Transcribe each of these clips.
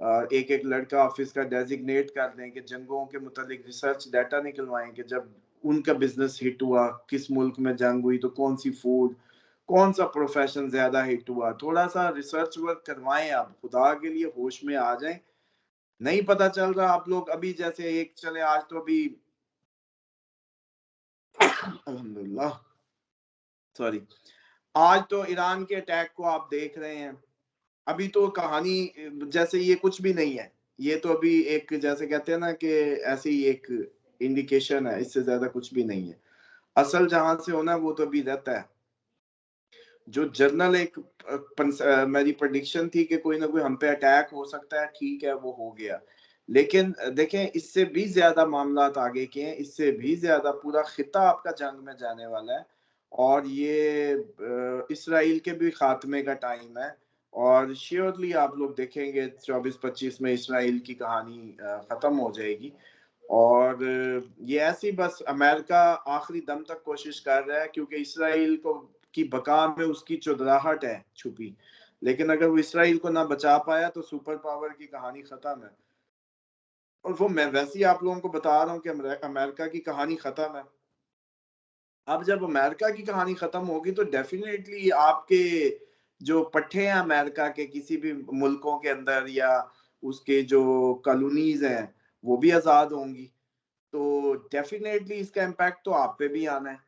ایک ایک لڑکا آفس کا ڈیزگنیٹ کر دیں کہ جنگوں کے متعلق ریسرچ ڈیٹا نکلوائیں کہ جب ان کا بزنس ہٹ ہوا کس ملک میں جنگ ہوئی تو کون سی فوڈ کون سا پروفیشن زیادہ ہٹ ہوا، تھوڑا سا ریسرچ ورک کروائیں، آپ خدا کے لیے ہوش میں آ جائیں. نہیں پتا چل رہا آپ لوگ ابھی جیسے ایک چلے آج تو ابھی الحمدللہ سوری آج تو ایران کے اٹیک کو آپ دیکھ رہے ہیں. ابھی تو کہانی جیسے یہ کچھ بھی نہیں ہے، یہ تو ابھی ایک جیسے کہتے ہیں نا کہ ایسی ایک انڈیکیشن ہے، اس سے زیادہ کچھ بھی نہیں ہے. اصل جہاں سے ہونا وہ تو ابھی رہتا ہے. جو جرنل ایک میری پریڈکشن تھی کہ کوئی نہ کوئی ہم پہ اٹیک ہو سکتا ہے، ٹھیک ہے وہ ہو گیا، لیکن دیکھیں اس سے بھی زیادہ معاملات آگے کے ہیں، اس سے بھی زیادہ پورا خطہ آپ کا جنگ میں جانے والا ہے، اور یہ اسرائیل کے بھی خاتمے کا ٹائم ہے. اور شیورلی آپ لوگ دیکھیں گے 24-25 میں اسرائیل کی کہانی ختم ہو جائے گی. اور یہ ایسی بس امریکہ آخری دم تک کوشش کر رہا ہے کیونکہ اسرائیل کو کی بقا میں اس کی چودراہٹ ہے چھپی، لیکن اگر وہ اسرائیل کو نہ بچا پایا تو سپر پاور کی کہانی ختم ہے. اور وہ میں ویسے ہی آپ لوگوں کو بتا رہا ہوں کہ امریکہ کی کہانی ختم ہے. اب جب امریکہ کی کہانی ختم ہوگی تو ڈیفینیٹلی آپ کے جو پٹھے ہیں امریکہ کے کسی بھی ملکوں کے اندر یا اس کے جو کالونیز ہیں وہ بھی آزاد ہوں گی، تو ڈیفینیٹلی اس کا امپیکٹ تو آپ پہ بھی آنا ہے.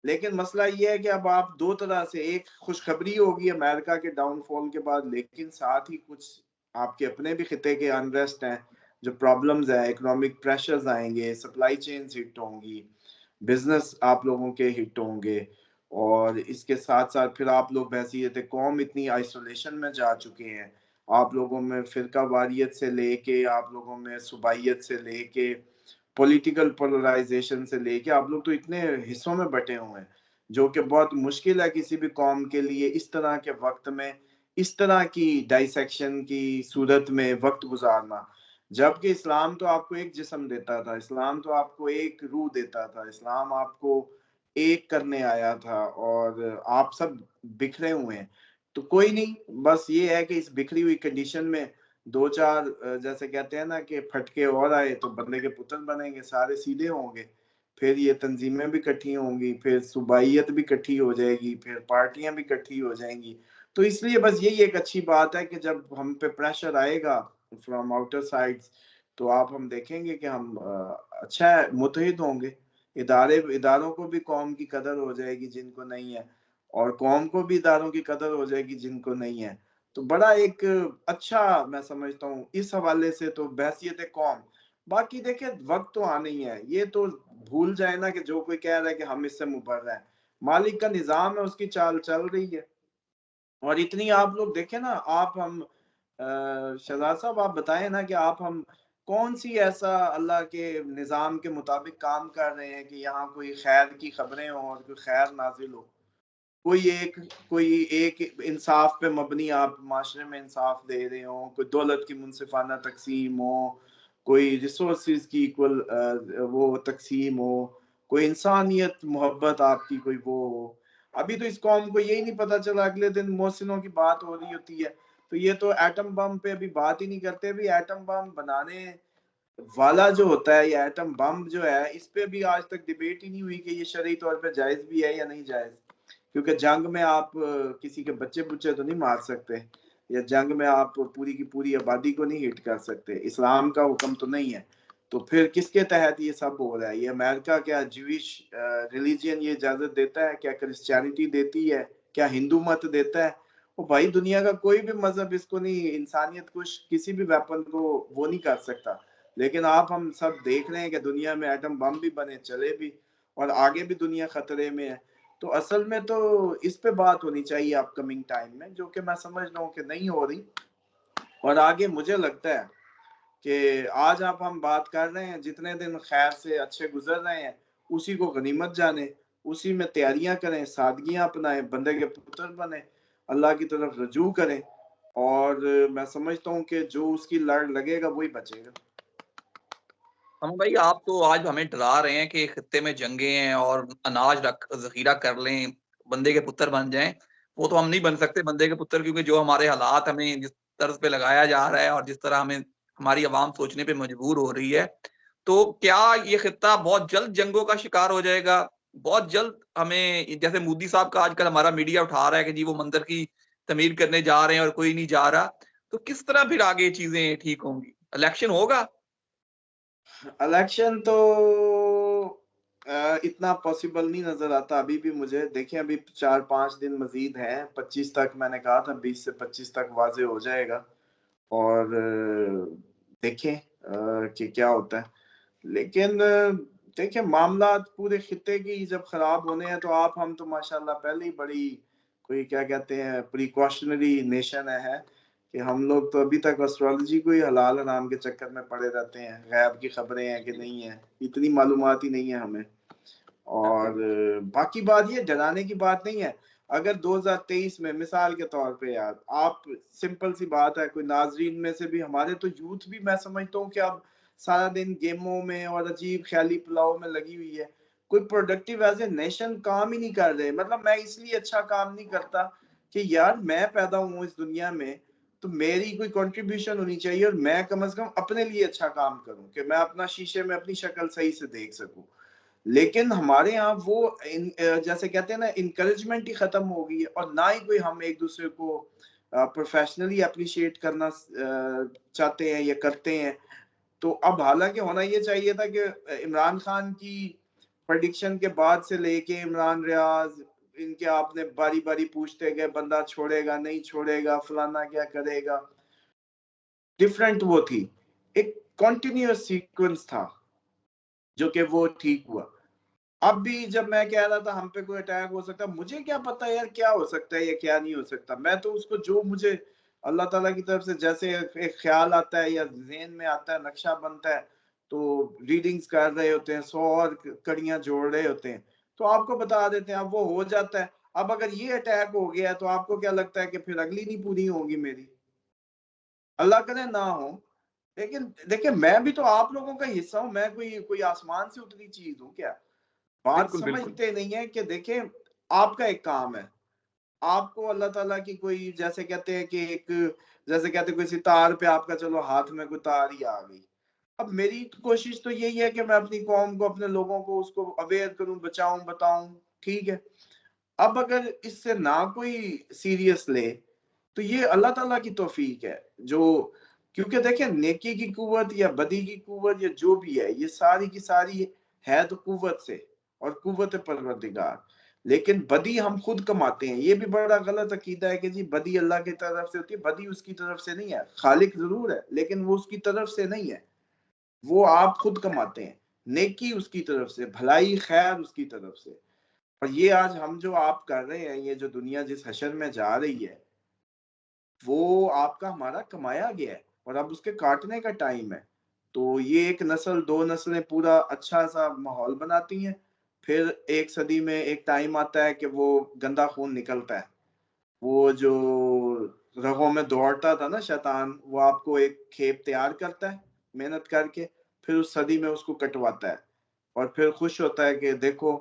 لیکن مسئلہ یہ ہے کہ اب آپ دو طرح سے، ایک خوشخبری ہوگی امریکہ کے ڈاؤن فال کے بعد، لیکن ساتھ ہی کچھ آپ کے اپنے بھی خطے کے انریسٹ ہیں، جو پرابلمز ہیں، اکنامک پریشرز آئیں گے، سپلائی چینز ہٹ ہوں گی، بزنس آپ لوگوں کے ہٹ ہوں گے، اور اس کے ساتھ ساتھ پھر آپ لوگ بحثیت قوم اتنی آئسولیشن میں جا چکے ہیں. آپ لوگوں میں فرقہ واریت سے لے کے، آپ لوگوں میں صوبائیت سے لے کے، پولیٹیکل پولرائزیشن سے لے کے، آپ لوگ تو اتنے حصوں میں بٹے ہوئے ہیں جو کہ بہت مشکل ہے کسی بھی قوم کے لیے اس طرح کے وقت میں اس طرح کی ڈائسیکشن کی صورت میں وقت گزارنا. جبکہ اسلام تو آپ کو ایک جسم دیتا تھا، اسلام تو آپ کو ایک روح دیتا تھا، اسلام آپ کو ایک کرنے آیا تھا، اور آپ سب بکھرے ہوئے ہیں. تو کوئی نہیں، بس یہ ہے کہ اس بکھری ہوئی کنڈیشن میں دو چار جیسے کہتے ہیں نا کہ پھٹکے اور آئے تو بندے کے پتر بنیں گے، سارے سیدھے ہوں گے، پھر یہ تنظیمیں بھی کٹھی ہوں گی، پھر صوبائیت بھی کٹھی ہو جائے گی، پھر پارٹیاں بھی کٹھی ہو جائیں گی. تو اس لیے بس یہی ایک اچھی بات ہے کہ جب ہم پہ پریشر آئے گا فرام آؤٹر سائڈز تو ہم دیکھیں گے کہ ہم اچھا متحد ہوں گے. اداروں کو بھی قوم کی قدر ہو جائے گی جن کو نہیں ہے، اور قوم کو بھی اداروں کی قدر ہو جائے گی جن کو نہیں ہے. تو بڑا ایک اچھا میں سمجھتا ہوں اس حوالے سے تو بحثیت قوم. باقی دیکھیں وقت تو آنا ہی ہے، یہ تو بھول جائے نا کہ جو کوئی کہہ رہا ہے کہ ہم اس سے مبرہ ہیں، مالک کا نظام ہے، اس کی چال چل رہی ہے. اور اتنی آپ لوگ دیکھیں نا، آپ ہم شہزاد صاحب آپ بتائیں نا کہ ہم کون سی ایسا اللہ کے نظام کے مطابق کام کر رہے ہیں کہ یہاں کوئی خیر کی خبریں ہوں اور کوئی خیر نازل ہو، کوئی ایک انصاف پہ مبنی آپ معاشرے میں انصاف دے رہے ہوں، کوئی دولت کی منصفانہ تقسیم ہو، کوئی ریسورسز کی ایکول وہ تقسیم ہو، کوئی انسانیت محبت آپ کی کوئی وہ ہو. ابھی تو اس قوم کو یہی نہیں پتا چلا، اگلے دن محسنوں کی بات ہو رہی ہوتی ہے تو یہ تو ایٹم بم پہ ابھی بات ہی نہیں کرتے. بھی ایٹم بم بنانے والا جو ہوتا ہے، یہ ایٹم بم جو ہے، اس پہ بھی آج تک ڈیبیٹ ہی نہیں ہوئی کہ یہ شرعی طور پہ جائز بھی ہے یا نہیں جائز. کیونکہ جنگ میں آپ کسی کے بچے تو نہیں مار سکتے، یا جنگ میں آپ پوری کی پوری آبادی کو نہیں ہٹ کر سکتے، اسلام کا حکم تو نہیں ہے. تو پھر کس کے تحت یہ سب ہو رہا ہے؟ یہ امریکہ کیا جویش ریلیجین یہ اجازت دیتا ہے؟ کیا کرسچینٹی دیتی ہے؟ کیا ہندو مت دیتا ہے؟ وہ بھائی دنیا کا کوئی بھی مذہب اس کو نہیں، انسانیت کو کسی بھی ویپن کو وہ نہیں کر سکتا. لیکن ہم سب دیکھ رہے ہیں کہ دنیا میں ایٹم بم بھی بنے، چلے بھی، اور آگے بھی دنیا خطرے میں ہے. تو اصل میں تو اس پہ بات ہونی چاہیے اپ کمنگ ٹائم میں، جو کہ میں سمجھ رہا ہوں کہ نہیں ہو رہی. اور آگے مجھے لگتا ہے کہ آج ہم بات کر رہے ہیں، جتنے دن خیر سے اچھے گزر رہے ہیں اسی کو غنیمت جانے، اسی میں تیاریاں کریں، سادگیاں اپنائیں، بندے کے پتر بنیں، اللہ کی طرف رجوع کریں، اور میں سمجھتا ہوں کہ جو اس کی لڑ لگے گا وہی بچے گا. ہم بھائی آپ تو آج ہمیں ڈرا رہے ہیں کہ خطے میں جنگیں ہیں اور اناج ذخیرہ کر لیں، بندے کے پتر بن جائیں. وہ تو ہم نہیں بن سکتے بندے کے پتر، کیونکہ جو ہمارے حالات ہمیں طرز پہ لگایا جا رہا ہے اور جس طرح ہمیں ہماری عوام سوچنے پہ مجبور ہو رہی ہے، تو کیا یہ خطہ بہت جلد جنگوں کا شکار ہو جائے گا؟ بہت جلد ہمیں جیسے مودی صاحب کا آج کل ہمارا میڈیا اٹھا رہا ہے کہ جی وہ مندر کی تعمیر کرنے جا رہے ہیں اور کوئی نہیں جا رہا، تو کس طرح پھر آگے چیزیں ٹھیک ہوں گی؟ الیکشن ہوگا؟ الیکشن تو اتنا پاسبل نہیں نظر آتا ابھی بھی مجھے. دیکھیں ابھی 4-5 دن مزید ہیں، 25 تک میں نے کہا تھا، 20 سے 25 تک واضح ہو جائے گا، اور دیکھیں کہ کیا ہوتا ہے. لیکن دیکھیں معاملات پورے خطے کی جب خراب ہونے ہیں تو آپ ہم تو ماشاءاللہ پہلے ہی بڑی کوئی کیا کہتے ہیں پریکاشنری نیشن ہے کہ ہم لوگ تو ابھی تک اسٹرالوجی کو ہی حلال حرام کے چکر میں پڑے رہتے ہیں. غیب کی خبریں ہیں کہ نہیں ہیں، اتنی معلومات ہی نہیں ہے ہمیں. اور باقی بات یہ ڈرانے کی بات نہیں ہے. اگر 2023 میں مثال کے طور پہ یار آپ سمپل سی بات ہے، کوئی ناظرین میں سے بھی ہمارے تو یوتھ بھی میں سمجھتا ہوں کہ اب سارا دن گیموں میں اور عجیب خیالی پلاؤ میں لگی ہوئی ہے، کوئی پروڈکٹیو ایز اے نیشن کام ہی نہیں کر رہے. مطلب میں اس لیے اچھا کام نہیں کرتا کہ یار میں پیدا ہوں اس دنیا میں تو میری کوئی کنٹریبیوشن ہونی چاہیے، اور میں کم از کم اپنے لیے اچھا کام کروں کہ میں اپنا شیشے میں اپنی شکل صحیح سے دیکھ سکوں. لیکن ہمارے ہاں وہ جیسے کہتے ہیں نا انکریجمنٹ ہی ختم ہو گئی ہے، اور نہ ہی کوئی ہم ایک دوسرے کو پروفیشنلی اپریشیٹ کرنا چاہتے ہیں یا کرتے ہیں. تو اب حالانکہ ہونا یہ چاہیے تھا کہ عمران خان کی پریڈکشن کے بعد سے لے کے عمران ریاض ان کے آپ نے باری باری پوچھتے گئے بندہ چھوڑے گا نہیں چھوڑے گا فلانا کیا کرے گا. ڈفرنٹ وہ تھی، ایک کنٹینیوس سیکوینس تھا جو کہ وہ ٹھیک ہوا. اب بھی جب میں کہہ رہا تھا ہم پہ کوئی اٹیک ہو سکتا ہے، مجھے کیا پتا یار کیا ہو سکتا ہے یا کیا نہیں ہو سکتا. میں تو اس کو جو مجھے اللہ تعالیٰ کی طرف سے جیسے ایک خیال آتا ہے یا ذہن میں آتا ہے، نقشہ بنتا ہے، تو ریڈنگز کر رہے ہوتے ہیں، 100 اور کڑیاں جوڑ رہے ہوتے ہیں تو آپ کو بتا دیتے ہیں. اب وہ ہو جاتا ہے. اب اگر یہ اٹیک ہو گیا تو آپ کو کیا لگتا ہے کہ پھر اگلی نہیں پوری ہوگی میری؟ اللہ کرے نہ ہو. لیکن دیکھیں میں بھی تو آپ لوگوں کا حصہ ہوں، میں کوئی آسمان سے اتری چیز ہوں کیا؟ بات بالکل بالکل. سمجھتے نہیں ہے کہ دیکھیں آپ کا ایک کام ہے، آپ کو اللہ تعالیٰ کی کوئی جیسے کہتے ہیں کہ ایک جیسے کہتے ہیں کوئی سی تار پہ آپ کا چلو ہاتھ میں کوئی تار ہی آ گئی. اب میری کوشش تو یہی ہے کہ میں اپنی قوم کو اپنے لوگوں کو اس کو اویئر کروں، بچاؤں، بتاؤں. ٹھیک ہے. اب اگر اس سے نہ کوئی سیریس لے تو یہ اللہ تعالیٰ کی توفیق ہے جو، کیونکہ دیکھیں نیکی کی قوت یا بدی کی قوت یا جو بھی ہے یہ ساری کی ساری ہے تو قوت سے اور قوت پروردگار. لیکن بدی ہم خود کماتے ہیں. یہ بھی بڑا غلط عقیدہ ہے کہ جی بدی اللہ کی طرف سے ہوتی ہے. بدی اس کی طرف سے نہیں ہے. خالق ضرور ہے لیکن وہ اس کی طرف سے نہیں ہے، وہ آپ خود کماتے ہیں. نیکی اس کی طرف سے، بھلائی خیر اس کی طرف سے. اور یہ آج ہم جو آپ کر رہے ہیں، یہ جو دنیا جس حشر میں جا رہی ہے وہ آپ کا ہمارا کمایا گیا ہے اور اب اس کے کاٹنے کا ٹائم ہے. تو یہ ایک نسل 2 نسلیں پورا اچھا سا ماحول بناتی ہیں، پھر ایک صدی میں ایک ٹائم آتا ہے کہ وہ گندا خون نکلتا ہے. وہ جو رگوں میں دوڑتا تھا نا شیطان، وہ آپ کو ایک کھیپ تیار کرتا ہے محنت کر کے، پھر اس صدی میں اس کو کٹواتا ہے اور پھر خوش ہوتا ہے کہ دیکھو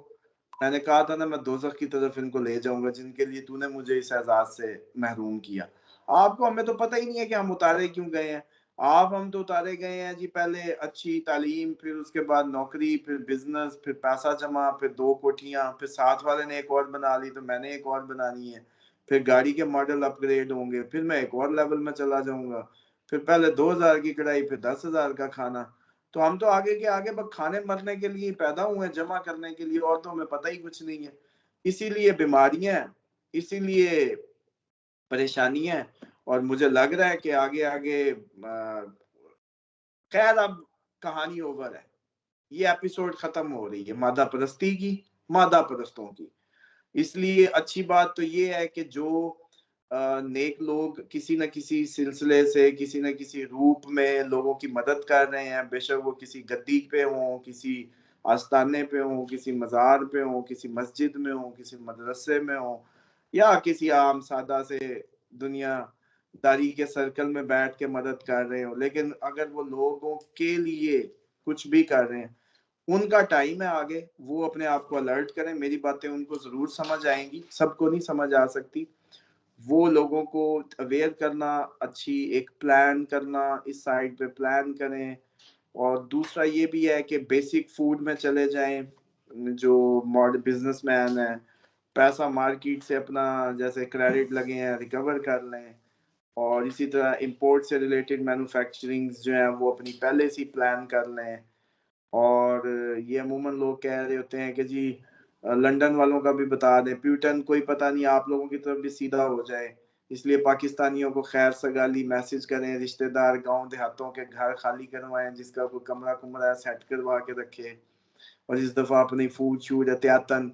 میں نے کہا تھا نا میں دوزخ کی طرف ان کو لے جاؤں گا جن کے لیے تو نے مجھے اس اعزاز سے محروم کیا. آپ کو ہمیں تو پتہ ہی نہیں ہے کہ ہم اتارے کیوں گئے ہیں. آپ ہم تو اتارے گئے ہیں جی پہلے اچھی تعلیم، پھر اس کے بعد نوکری، پھر بزنس، پھر پیسہ جمع، پھر 2 کوٹھیاں، پھر ساتھ والے نے ایک اور بنا لی تو میں نے ایک اور بنانی ہے، پھر گاڑی کے ماڈل اپ گریڈ ہوں گے، پھر میں ایک اور لیول میں چلا جاؤں گا، پھر پہلے 2000 کی کڑائی پھر 10,000 کا کھانا. تو ہم تو آگے کے آگے بس کھانے مرنے کے لیے پیدا ہوئے ہیں، جمع کرنے کے لیے، اور تو ہمیں پتہ ہی کچھ نہیں ہے. اسی لیے بیماریاں، اسی لیے پریشانیاں. اور مجھے لگ رہا ہے کہ آگے آگے خیر اب کہانی اوور ہے. یہ ایپیسوڈ ختم ہو رہی ہے مادہ پرستی کی، مادہ پرستوں کی. اس لیے اچھی بات تو یہ ہے کہ جو نیک لوگ کسی نہ کسی سلسلے سے کسی نہ کسی روپ میں لوگوں کی مدد کر رہے ہیں، بے شک وہ کسی گدی پہ ہوں، کسی آستانے پہ ہوں، کسی مزار پہ ہوں، کسی مسجد میں ہوں، کسی مدرسے میں ہوں، یا کسی عام سادہ سے دنیا داری کے سرکل میں بیٹھ کے مدد کر رہے ہوں، لیکن اگر وہ لوگوں کے لیے کچھ بھی کر رہے ہیں، ان کا ٹائم ہے آگے. وہ اپنے آپ کو الرٹ کریں. میری باتیں ان کو ضرور سمجھ آئیں گی، سب کو نہیں سمجھ آ سکتی. وہ لوگوں کو اویئر کرنا، اچھی ایک پلان کرنا، اس سائڈ پہ پلان کریں. اور دوسرا یہ بھی ہے کہ بیسک فوڈ میں چلے جائیں. جو بزنس مین ہے پیسہ مارکیٹ سے اپنا جیسے کریڈٹ لگے ہیں ریکور کر لیں. اور اسی طرح امپورٹ سے ریلیٹڈ مینوفیکچرنگز جو ہیں وہ اپنی پہلے سے پلان کر لیں. اور یہ عموماً لوگ کہہ رہے ہوتے ہیں کہ جی لنڈن والوں کا بھی بتا دیں، پیوٹن کوئی پتہ نہیں آپ لوگوں کی طرف بھی سیدھا ہو جائے. اس لیے پاکستانیوں کو خیر سگالی میسج کریں، رشتہ دار گاؤں دیہاتوں کے گھر خالی کروائیں، جس کا کوئی کمرہ ہے سیٹ کروا کے رکھے. اور اس دفعہ اپنی فوڈ شوڈ احتیاطاً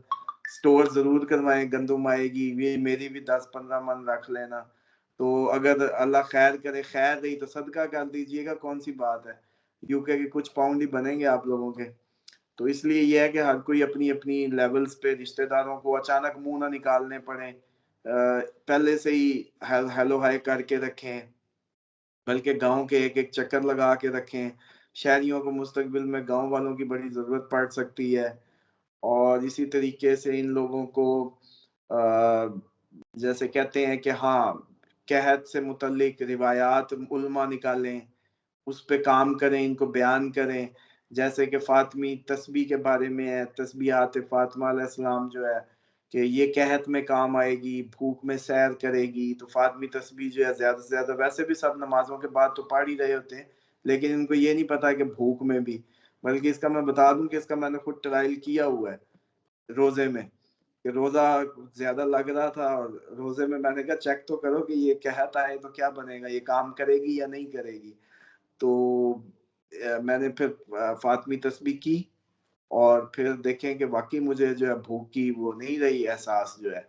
سٹور ضرور کروائیں. گندم آئے گی، یہ میری بھی 10-15 من رکھ لینا. تو اگر اللہ خیر کرے، خیر رہی تو صدقہ کر دیجئے گا، کون سی بات ہے. یوکے کے کچھ پاؤنڈ ہی بنیں گے آپ لوگوں کے. تو اس لیے یہ ہے کہ ہر کوئی اپنی اپنی لیولز پہ رشتہ داروں کو اچانک منہ نہ نکالنے پڑیں، پہلے سے ہی ہیلو ہائی کر کے رکھیں، بلکہ گاؤں کے ایک ایک چکر لگا کے رکھیں. شہریوں کو مستقبل میں گاؤں والوں کی بڑی ضرورت پڑ سکتی ہے. اور اسی طریقے سے ان لوگوں کو جیسے کہتے ہیں کہ ہاں قحط سے متعلق روایات علماء نکالیں، اس پہ کام کریں، ان کو بیان کریں. جیسے کہ فاطمی تسبیح کے بارے میں ہے، تسبیحات فاطمہ علیہ السلام جو ہے کہ یہ قحط میں کام آئے گی، بھوک میں سیر کرے گی. تو فاطمی تسبیح جو ہے زیادہ سے زیادہ ویسے بھی سب نمازوں کے بعد تو پڑھ ہی رہے ہوتے ہیں، لیکن ان کو یہ نہیں پتا کہ بھوک میں بھی. بلکہ اس کا میں بتا دوں کہ اس کا میں نے خود ٹرائل کیا ہوا ہے روزے میں، کہ روزہ زیادہ لگ رہا تھا اور روزے میں نے کہا چیک تو کرو کہ یہ قحط آئے تو کیا بنے گا، یہ کام کرے گی یا نہیں کرے گی. تو میں نے پھر فاطمی تسبیح کی اور پھر دیکھیں کہ واقعی مجھے جو ہے بھوک کی وہ نہیں رہی احساس جو ہے.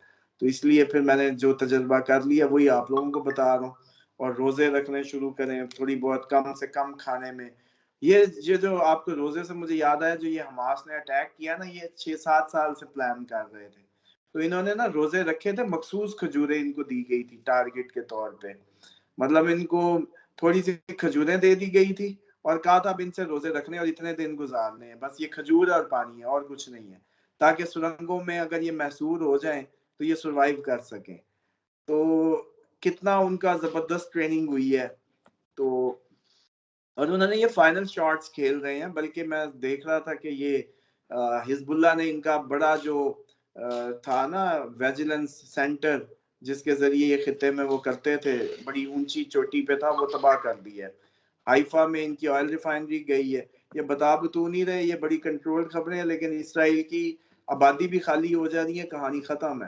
تو اس لیے پھر میں نے جو تجربہ کر لیا وہی آپ لوگوں کو بتا رہا ہوں. اور روزے رکھنے شروع کریں، تھوڑی بہت کم سے کم کھانے میں. یہ جو آپ کو روزے سے مجھے یاد آیا، جو یہ حماس نے اٹیک کیا نا، یہ 6-7 سال سے پلان کر رہے تھے. تو انہوں نے نا روزے رکھے تھے، مخصوص کھجوریں ان کو دی گئی تھی ٹارگٹ کے طور پہ. مطلب ان کو تھوڑی سی کھجوریں دے دی گئی تھی اور کہا تھا اب ان سے روزے رکھنے اور اتنے دن گزارنے ہیں، بس یہ کھجور اور پانی ہے اور کچھ نہیں ہے، تاکہ سرنگوں میں اگر یہ محصور ہو جائیں تو یہ سروائیو کر سکیں. تو کتنا ان کا زبردست ٹریننگ ہوئی ہے. تو اور انہوں نے یہ فائنل شاٹس کھیل رہے ہیں. بلکہ میں دیکھ رہا تھا کہ یہ حزب اللہ نے ان کا بڑا جو تھا نا ویجیلنس سینٹر، جس کے ذریعے یہ خطے میں وہ کرتے تھے، بڑی اونچی چوٹی پہ تھا، وہ تباہ کر دی ہے. حائفہ میں ان کی آئل ریفائنری گئی ہے. یہ بتا بتو نہیں رہے، یہ بڑی کنٹرول خبریں ہیں، لیکن اسرائیل کی آبادی بھی خالی ہو جا رہی ہے، کہانی ختم ہے.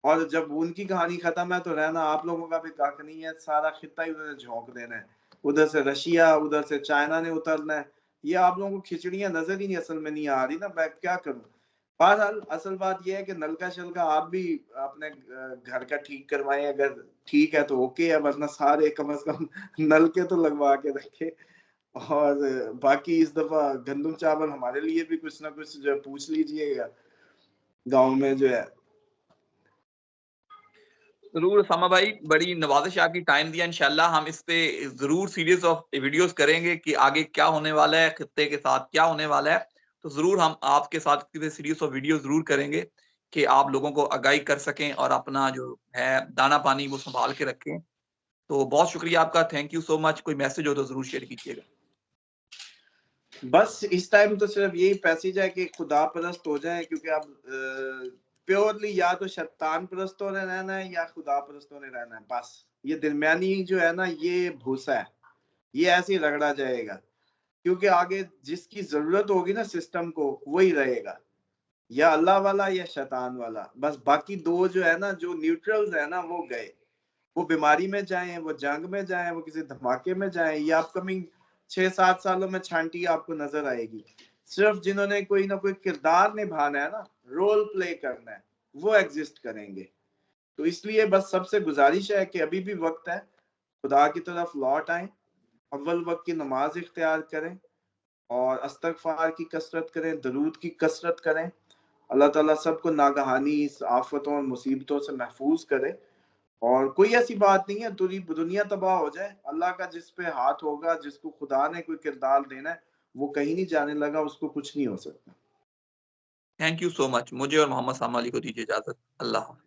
اور جب ان کی کہانی ختم ہے تو رہنا آپ لوگوں کا بھی کاک نہیں ہے، سارا خطہ ہی انہوں نے جھونک دینا ہے. ادھر سے رشیا، ادھر سے چائنا نے اترنا ہے. یہ آپ لوگوں کو کھچڑیاں نظر ہی نہیں اصل میں نہیں آ رہی نا، میں کیا کروں. بہرحال اصل بات یہ ہے کہ نلکا شلکا آپ بھی اپنے گھر کا ٹھیک کروائیں، اگر ٹھیک ہے تو اوکے ہے، ورنہ سارے کم از کم نلکے تو لگوا کے رکھے. اور باقی اس دفعہ گندم چاول ہمارے لیے بھی کچھ نہ کچھ جو پوچھ لیجئے گا گاؤں میں جو ہے. ضرور اسامہ بھائی، بڑی نوازش آپ کی ٹائم دیا. انشاءاللہ ہم اس پہ ضرور سیریز آف ویڈیوز کریں گے کہ آگے کیا ہونے والا ہے، خطے کے ساتھ کیا ہونے والا ہے. تو ضرور ہم آپ کے ساتھ سیریز آف ویڈیو ضرور کریں گے کہ آپ لوگوں کو آگاہی کر سکیں اور اپنا جو ہے دانا پانی وہ سنبھال کے رکھیں. تو بہت شکریہ آپ کا، تھینک یو سو مچ. کوئی میسج ہو تو ضرور شیئر کیجیے گا. بس اس ٹائم تو صرف یہی پیسج ہے کہ خدا پرست ہو جائیں، کیونکہ اب پیورلی یا تو شیطان پرستوں نے رہنا ہے یا خدا پرستوں نے رہنا ہے. بس یہ درمیانی جو ہے نا، یہ بھوسا ہے، یہ ایسے ہی رگڑا جائے گا. کیونکہ آگے جس کی ضرورت ہوگی نا سسٹم کو، وہی رہے گا، یا اللہ والا یا شیطان والا. بس باقی دو جو ہے نا، جو نیوٹرلز ہے نا، وہ گئے. وہ بیماری میں جائیں، وہ جنگ میں جائیں، وہ کسی دھماکے میں جائیں. یہ اپ کمنگ 6-7 سالوں میں چھانٹی آپ کو نظر آئے گی. صرف جنہوں نے کوئی نہ کوئی کردار نبھانا ہے نا، رول پلے کرنا ہے، وہ ایگزسٹ کریں گے. تو اس لیے بس سب سے گزارش ہے کہ ابھی بھی وقت ہے، خدا کی طرف لوٹ آئیں، اول وقت کی نماز اختیار کریں اور استغفار کی کثرت کریں، درود کی کثرت کریں. اللہ تعالیٰ سب کو ناگہانی اس آفتوں اور مصیبتوں سے محفوظ کرے. اور کوئی ایسی بات نہیں ہے دنیا تباہ ہو جائے، اللہ کا جس پہ ہاتھ ہوگا، جس کو خدا نے کوئی کردار دینا ہے، وہ کہیں نہیں جانے لگا، اس کو کچھ نہیں ہو سکتا. تھینک یو سو مچ. مجھے اور محمد سامع علی کو دیجیے اجازت. اللہ حافظ.